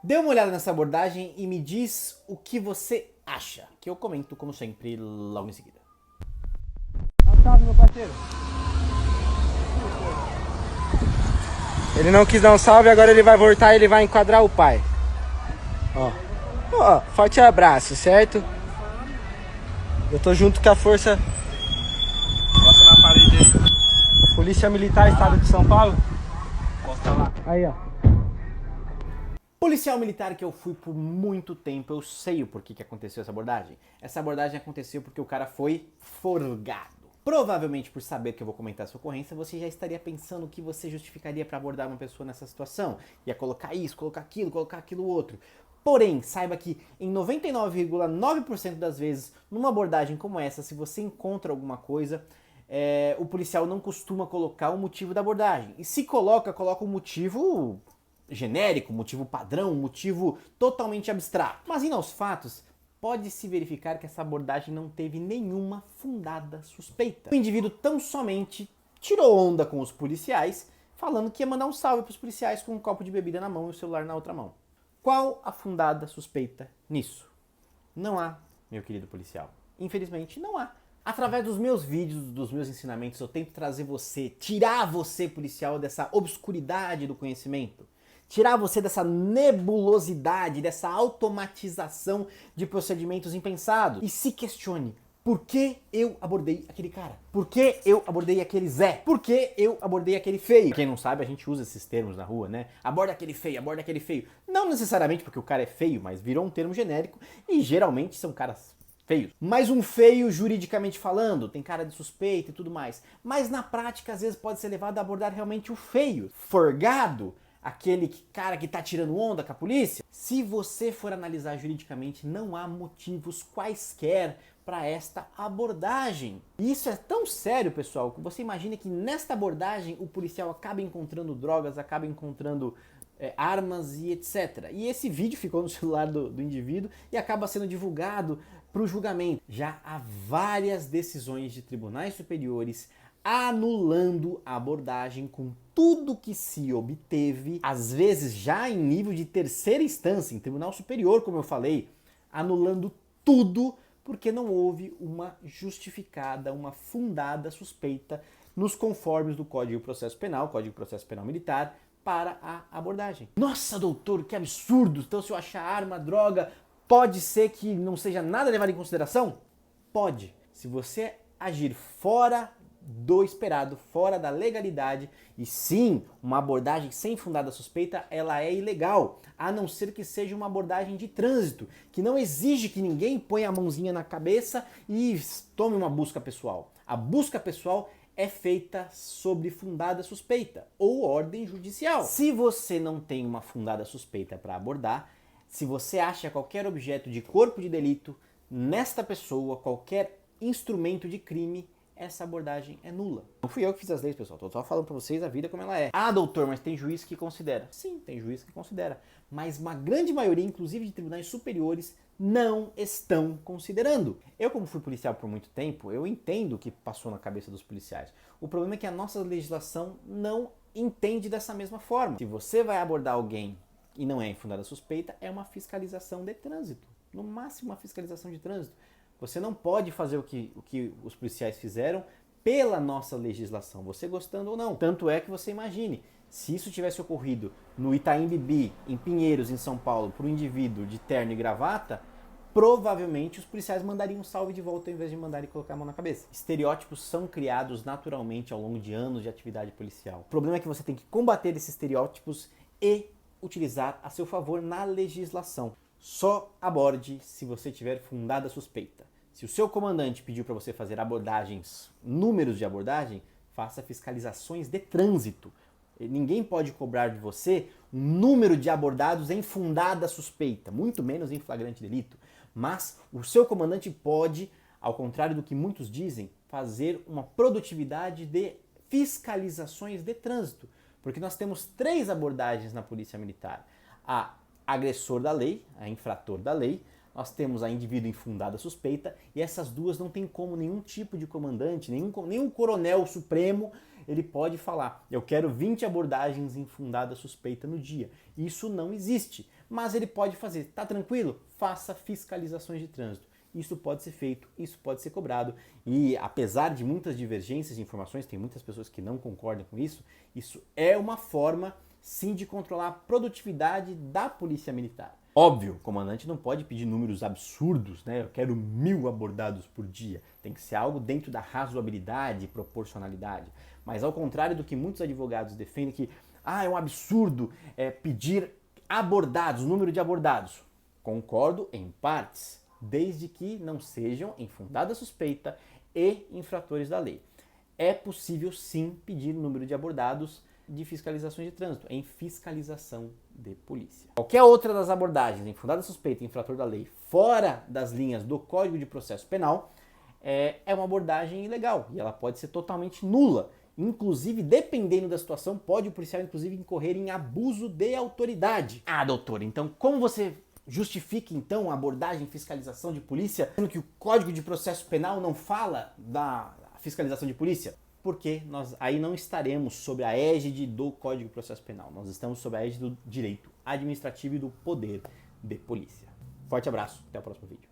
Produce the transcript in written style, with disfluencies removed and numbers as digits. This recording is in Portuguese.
Dê uma olhada nessa abordagem e me diz o que você acha, que eu comento, como sempre, logo em seguida. Salve, meu parceiro. Ele não quis dar um salve, agora ele vai voltar e ele vai enquadrar o pai. Ó, forte abraço, certo? Eu tô junto com a força. Costa na parede aí. Polícia Militar, Estado de São Paulo. Costa lá. Aí, ó. Policial militar que eu fui por muito tempo, eu sei o porquê que aconteceu essa abordagem. Essa abordagem aconteceu porque o cara foi forgado. Provavelmente por saber que eu vou comentar essa ocorrência, você já estaria pensando o que você justificaria para abordar uma pessoa nessa situação. Ia colocar isso, colocar aquilo outro. Porém, saiba que em 99,9% das vezes, numa abordagem como essa, se você encontra alguma coisa, o policial não costuma colocar o motivo da abordagem. E se coloca um motivo genérico, motivo padrão, motivo totalmente abstrato. Mas indo aos fatos, pode-se verificar que essa abordagem não teve nenhuma fundada suspeita. O indivíduo tão somente tirou onda com os policiais, falando que ia mandar um salve para os policiais com um copo de bebida na mão e o celular na outra mão. Qual a fundada suspeita nisso? Não há, meu querido policial. Infelizmente, não há. Através dos meus vídeos, dos meus ensinamentos, eu tento trazer você, tirar você, policial, dessa obscuridade do conhecimento. Tirar você dessa nebulosidade, dessa automatização de procedimentos impensados. E se questione, por que eu abordei aquele cara? Por que eu abordei aquele Zé? Por que eu abordei aquele feio? Quem não sabe, a gente usa esses termos na rua, né? Aborda aquele feio, aborda aquele feio. Não necessariamente porque o cara é feio, mas virou um termo genérico e geralmente são caras feios. Mas um feio juridicamente falando, tem cara de suspeita e tudo mais. Mas na prática, às vezes pode ser levado a abordar realmente o feio. Forgado, aquele cara que tá tirando onda com a polícia. Se você for analisar juridicamente, não há motivos quaisquer para esta abordagem. E isso é tão sério, pessoal, que você imagina que nesta abordagem o policial acaba encontrando drogas, acaba encontrando armas e etc. E esse vídeo ficou no celular do indivíduo e acaba sendo divulgado para o julgamento. Já há várias decisões de tribunais superiores anulando a abordagem com tudo que se obteve, às vezes já em nível de terceira instância, em tribunal superior, como eu falei, anulando tudo porque não houve uma justificada, uma fundada suspeita nos conformes do Código de Processo Penal, Código de Processo Penal Militar, para a abordagem. Nossa, doutor, que absurdo! Então, se eu achar arma, droga, pode ser que não seja nada levado em consideração? Pode. Se você agir fora do esperado, fora da legalidade, e sim, uma abordagem sem fundada suspeita, ela é ilegal, a não ser que seja uma abordagem de trânsito, que não exige que ninguém ponha a mãozinha na cabeça e tome uma busca pessoal. A busca pessoal é feita sobre fundada suspeita ou ordem judicial. Se você não tem uma fundada suspeita para abordar, se você acha qualquer objeto de corpo de delito nesta pessoa, qualquer instrumento de crime, essa abordagem é nula. Não fui eu que fiz as leis, pessoal. Tô só falando pra vocês a vida como ela é. Ah, doutor, mas tem juiz que considera. Sim, tem juiz que considera. Mas uma grande maioria, inclusive de tribunais superiores, não estão considerando. Eu, como fui policial por muito tempo, eu entendo o que passou na cabeça dos policiais. O problema é que a nossa legislação não entende dessa mesma forma. Se você vai abordar alguém e não é infundada suspeita, é uma fiscalização de trânsito. No máximo, uma fiscalização de trânsito. Você não pode fazer o que os policiais fizeram pela nossa legislação, você gostando ou não. Tanto é que você imagine, se isso tivesse ocorrido no Itaim Bibi, em Pinheiros, em São Paulo, por um indivíduo de terno e gravata, provavelmente os policiais mandariam um salve de volta ao invés de mandarem colocar a mão na cabeça. Estereótipos são criados naturalmente ao longo de anos de atividade policial. O problema é que você tem que combater esses estereótipos e utilizar a seu favor na legislação. Só aborde se você tiver fundada suspeita. Se o seu comandante pediu para você fazer abordagens, números de abordagem, faça fiscalizações de trânsito. Ninguém pode cobrar de você um número de abordados em fundada suspeita, muito menos em flagrante delito. Mas o seu comandante pode, ao contrário do que muitos dizem, fazer uma produtividade de fiscalizações de trânsito. Porque nós temos 3 abordagens na Polícia Militar. A agressor da lei, a infrator da lei, nós temos a indivíduo infundada suspeita, e essas duas não tem como nenhum tipo de comandante, nenhum coronel supremo, ele pode falar, eu quero 20 abordagens infundada suspeita no dia. Isso não existe. mas ele pode fazer. Tá tranquilo? Faça fiscalizações de trânsito. Isso pode ser feito, isso pode ser cobrado. E apesar de muitas divergências de informações, tem muitas pessoas que não concordam com isso, isso é uma forma, sim, de controlar a produtividade da polícia militar. Óbvio, o comandante não pode pedir números absurdos, né? Eu quero 1000 abordados por dia. Tem que ser algo dentro da razoabilidade e proporcionalidade. Mas ao contrário do que muitos advogados defendem que é um absurdo pedir abordados, número de abordados. Concordo em partes, desde que não sejam infundada suspeita e infratores da lei. É possível sim pedir número de abordados de fiscalizações de trânsito, em fiscalização de polícia. Qualquer outra das abordagens, infundada suspeita e infrator da lei, fora das linhas do Código de Processo Penal, é uma abordagem ilegal e ela pode ser totalmente nula. Inclusive, dependendo da situação, pode o policial inclusive incorrer em abuso de autoridade. Doutor, então como você justifica então a abordagem e fiscalização de polícia, sendo que o Código de Processo Penal não fala da fiscalização de polícia? Porque nós aí não estaremos sob a égide do Código de Processo Penal. Nós estamos sob a égide do direito administrativo e do poder de polícia. Forte abraço, até o próximo vídeo.